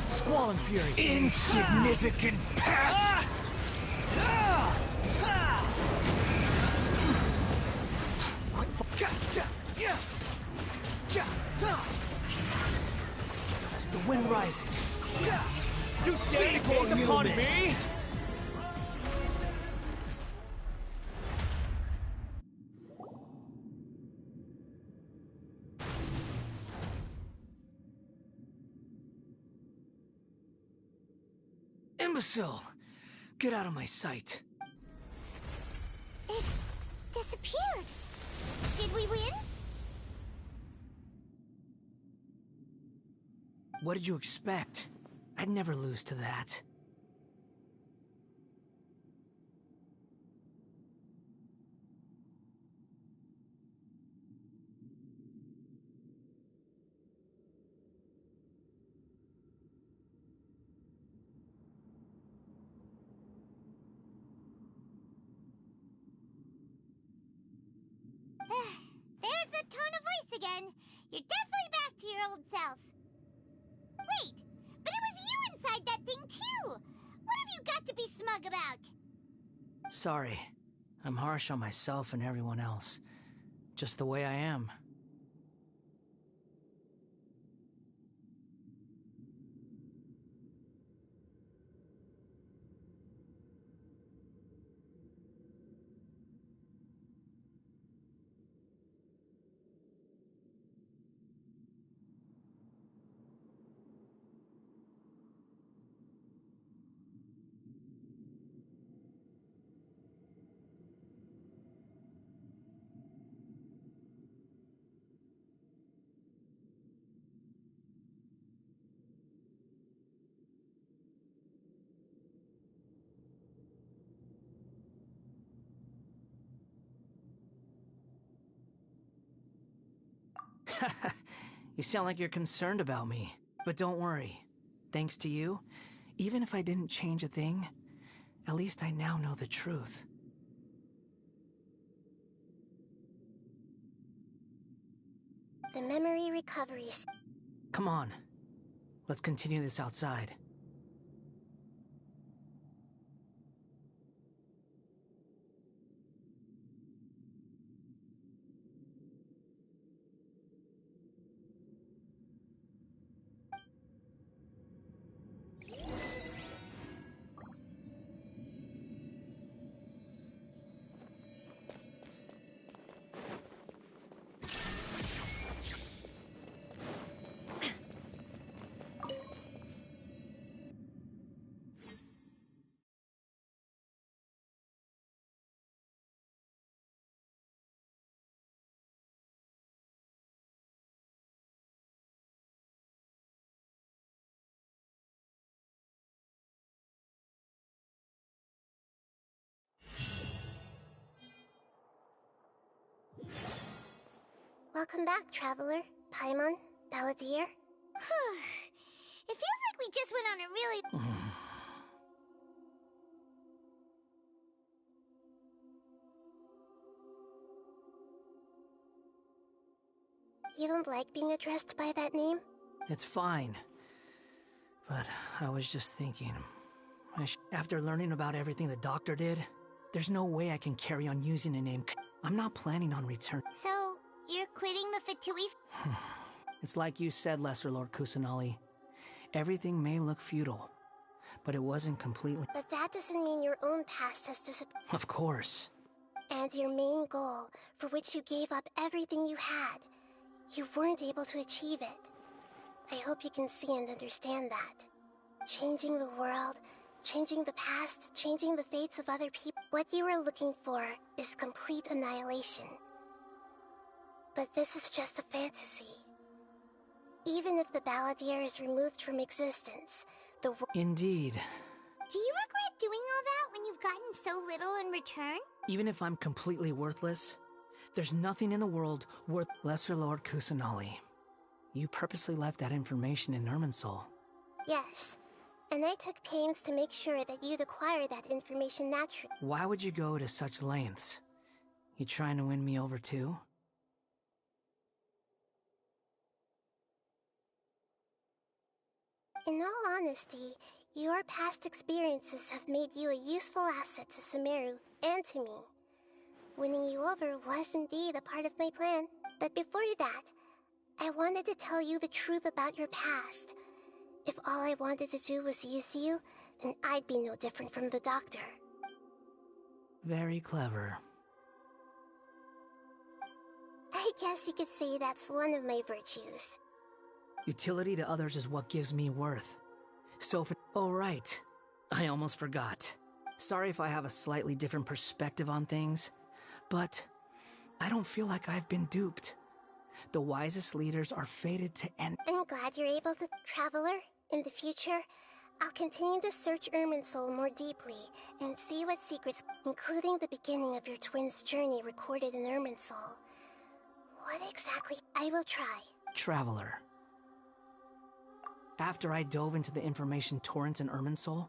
[SPEAKER 8] Squall and Fury. Insignificant pest! rises.
[SPEAKER 10] You dare to gaze upon me?
[SPEAKER 8] Imbecile! Get out of my sight.
[SPEAKER 7] It disappeared. Did we win?
[SPEAKER 8] What did you expect? I'd never lose to that.
[SPEAKER 7] There's the tone of voice again. You're definitely back to your old self. Wait, but it was you inside that thing too! What have you got to be smug about?
[SPEAKER 8] Sorry. I'm harsh on myself and everyone else. Just the way I am. You sound like you're concerned about me. But don't worry. Thanks to you, even if I didn't change a thing, at least I now know the truth.
[SPEAKER 4] The memory recovery.
[SPEAKER 8] Come on. Let's continue this outside.
[SPEAKER 4] Welcome back, Traveler, Paimon, Balladeer.
[SPEAKER 7] It feels like we just went on a really...
[SPEAKER 4] You don't like being addressed by that name?
[SPEAKER 8] It's fine. But I was just thinking... After learning about everything the doctor did, there's no way I can carry on using a name. I'm not planning on return.
[SPEAKER 7] So, you're quitting the Fatui?
[SPEAKER 8] It's like you said, Lesser Lord Kusanali. Everything may look futile, but it wasn't completely...
[SPEAKER 4] But that doesn't mean your own past has disappeared.
[SPEAKER 8] Of course.
[SPEAKER 4] And your main goal, for which you gave up everything you had, you weren't able to achieve it. I hope you can see and understand that. Changing the world, changing the past, changing the fates of other people. What you were looking for is complete annihilation. But this is just a fantasy. Even if the Balladeer is removed from existence, the world...
[SPEAKER 8] Indeed.
[SPEAKER 7] Do you regret doing all that when you've gotten so little in return?
[SPEAKER 8] Even if I'm completely worthless, there's nothing in the world worth... Lesser Lord Kusanali, you purposely left that information in Irminsul.
[SPEAKER 4] Yes. And I took pains to make sure that you'd acquire that information naturally.
[SPEAKER 8] Why would you go to such lengths? You trying to win me over too?
[SPEAKER 4] In all honesty, your past experiences have made you a useful asset to Sumeru and to me. Winning you over was indeed a part of my plan. But before that, I wanted to tell you the truth about your past. If all I wanted to do was use you, then I'd be no different from the doctor.
[SPEAKER 8] Very clever.
[SPEAKER 4] I guess you could say that's one of my virtues.
[SPEAKER 8] Utility to others is what gives me worth. So for— oh right, I almost forgot. Sorry if I have a slightly different perspective on things, but I don't feel like I've been duped. The wisest leaders are fated to end—
[SPEAKER 4] I'm glad you're able to— Traveler, in the future, I'll continue to search Irminsul more deeply and see what secrets, including the beginning of your twins' journey recorded in Irminsul. What exactly— I will try.
[SPEAKER 8] Traveler. After I dove into the information torrents in Irminsul,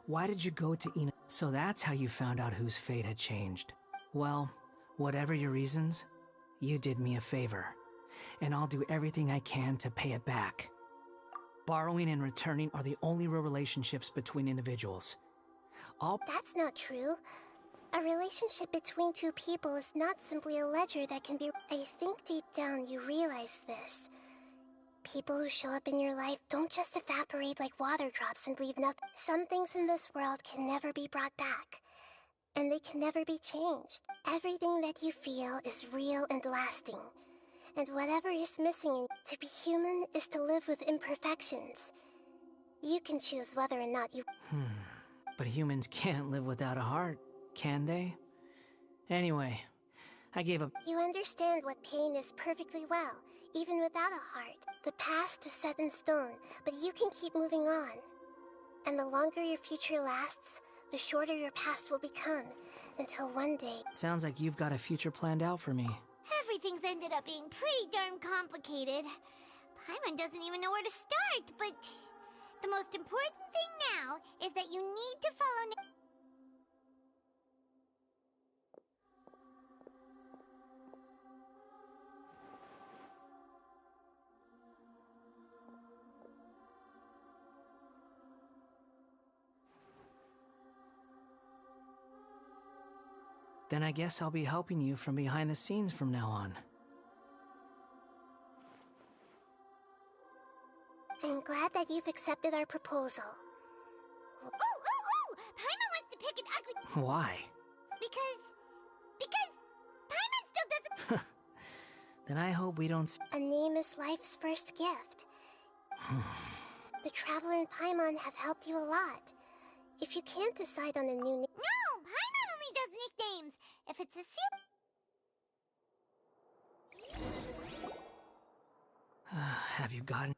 [SPEAKER 8] why did you go to Ina? So that's how you found out whose fate had changed. Well, whatever your reasons, you did me a favor, and I'll do everything I can to pay it back. Borrowing and returning are the only real relationships between individuals.
[SPEAKER 4] That's not true. A relationship between two people is not simply a ledger that can be— I think deep down you realize this. People who show up in your life don't just evaporate like water drops and leave nothing. Some things in this world can never be brought back, and they can never be changed. Everything that you feel is real and lasting, and whatever is missing to be human is to live with imperfections. You can choose whether or not you—
[SPEAKER 8] But humans can't live without a heart, can they? Anyway, I gave up—
[SPEAKER 4] You understand what pain is perfectly well, even without a heart. The past is set in stone, but you can keep moving on. And the longer your future lasts, the shorter your past will become, until one day—
[SPEAKER 8] Sounds like you've got a future planned out for me.
[SPEAKER 7] Everything's ended up being pretty darn complicated. Paimon doesn't even know where to start, but the most important thing now is that you need to follow—
[SPEAKER 8] Then I guess I'll be helping you from behind the scenes from now on.
[SPEAKER 4] I'm glad that you've accepted our proposal.
[SPEAKER 7] Ooh! Paimon wants to pick an ugly—
[SPEAKER 8] Why?
[SPEAKER 7] Because Paimon still doesn't—
[SPEAKER 8] Then I hope we don't—
[SPEAKER 4] A name is life's first gift. The Traveler and Paimon have helped you a lot. If you can't decide on a new name—
[SPEAKER 7] No! Paimon only does nicknames! If it's a
[SPEAKER 8] Have you gotten—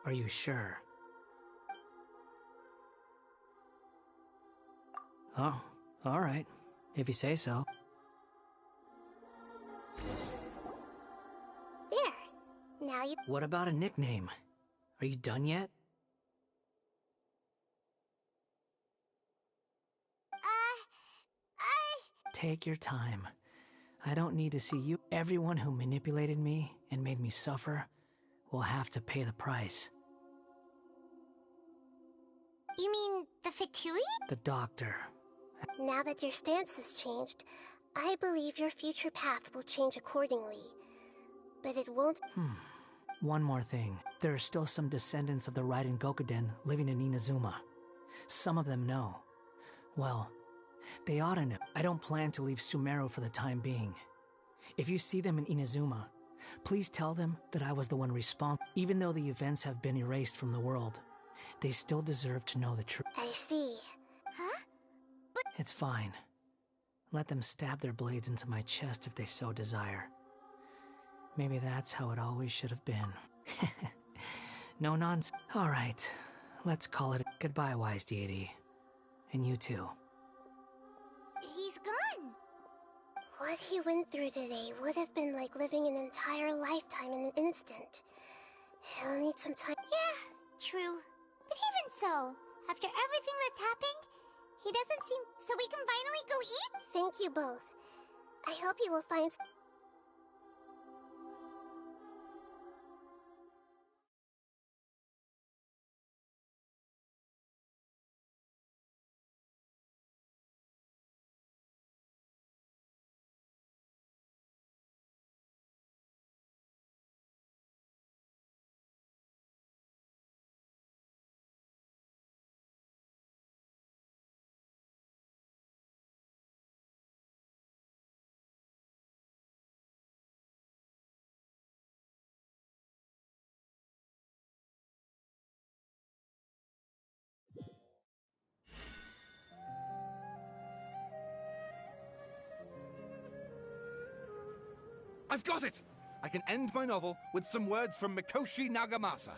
[SPEAKER 8] Are you sure? Oh, alright. If you say so.
[SPEAKER 4] There. Now you...
[SPEAKER 8] What about a nickname? Are you done yet? Take your time. I don't need to see you. Everyone who manipulated me and made me suffer will have to pay the price.
[SPEAKER 7] You mean the Fatui?
[SPEAKER 8] The doctor.
[SPEAKER 4] Now that your stance has changed, I believe your future path will change accordingly. But it won't...
[SPEAKER 8] One more thing. There are still some descendants of the Raiden Gokuden living in Inazuma. Some of them know. Well, they ought to know. I don't plan to leave Sumeru for the time being. If you see them in Inazuma, please tell them that I was the one responsible. Even though the events have been erased from the world, they still deserve to know the truth.
[SPEAKER 4] I see.
[SPEAKER 7] Huh?
[SPEAKER 8] It's fine. Let them stab their blades into my chest if they so desire. Maybe that's how it always should have been. No nonsense. Alright, let's call it goodbye, wise deity. And you too.
[SPEAKER 7] He's gone.
[SPEAKER 4] What he went through today would have been like living an entire lifetime in an instant. He'll need some time.
[SPEAKER 7] Yeah, true. But even so, after everything that's happened, he doesn't seem... So we can finally go eat?
[SPEAKER 4] Thank you both. I hope you will find...
[SPEAKER 6] I've got it! I can end my novel with some words from Mikoshi Nagamasa.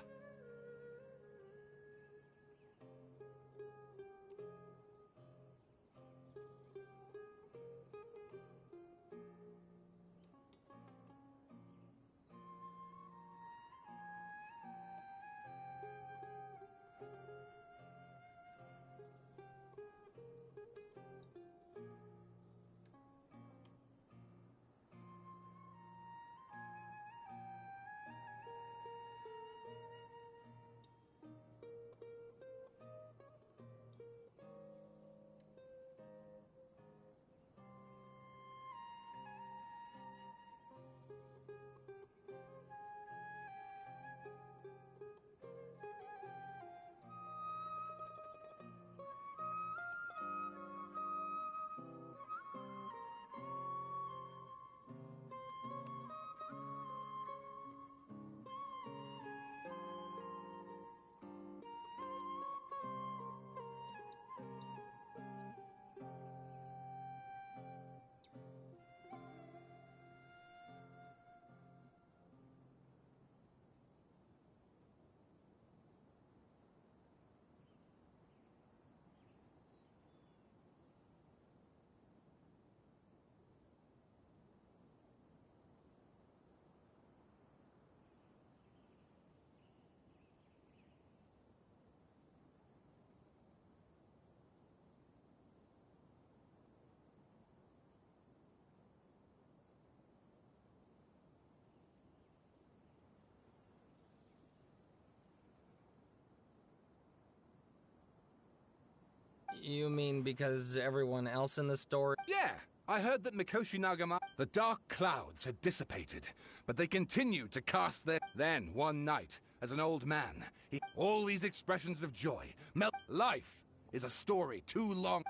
[SPEAKER 5] You mean because everyone else in the story...
[SPEAKER 6] Yeah! I heard that Mikoshi Nagama... The dark clouds had dissipated, but they continued to cast their... Then, one night, as an old man, all these expressions of joy melt... Life is a story too long...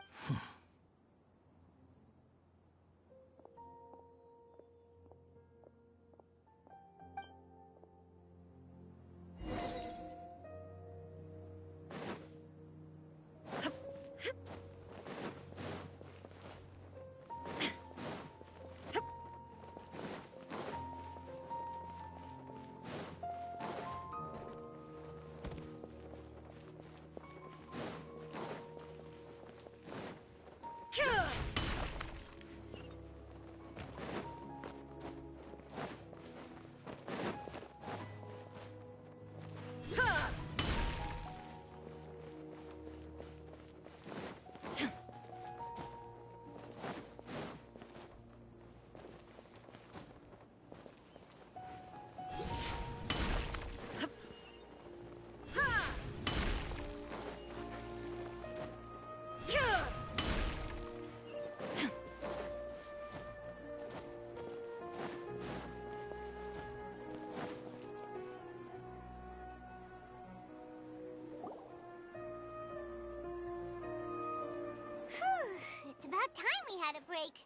[SPEAKER 7] about time we had a break.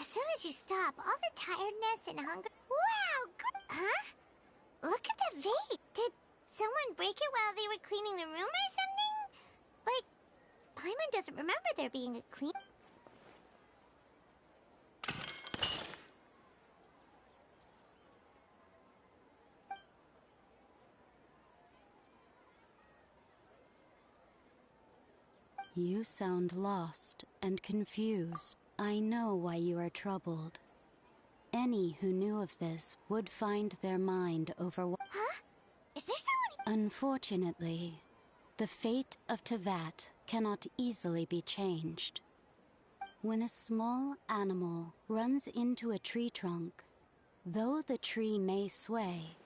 [SPEAKER 7] As soon as you stop, all the tiredness and hunger... Wow! Huh? Look at the vase! Did someone break it while they were cleaning the room or something? But Paimon doesn't remember there being a clean...
[SPEAKER 18] You sound lost and confused. I know why you are troubled. Any who knew of this would find their mind overwhelmed.
[SPEAKER 7] Huh? Is there someone...
[SPEAKER 18] Unfortunately, the fate of Tevat cannot easily be changed. When a small animal runs into a tree trunk, though the tree may sway,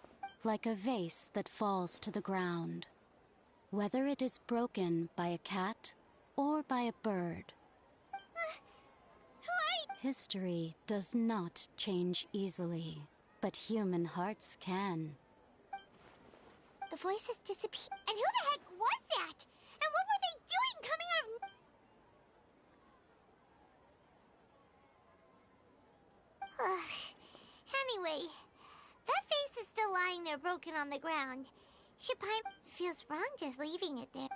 [SPEAKER 18] like a vase that falls to the ground, whether it is broken by a cat or by a bird,
[SPEAKER 7] who are you?
[SPEAKER 18] History does not change easily, but human hearts can.
[SPEAKER 7] The voices disappeared. And who the heck was that? And what were they doing coming out of... Anyway, that face is still lying there broken on the ground. It feels wrong just leaving it there.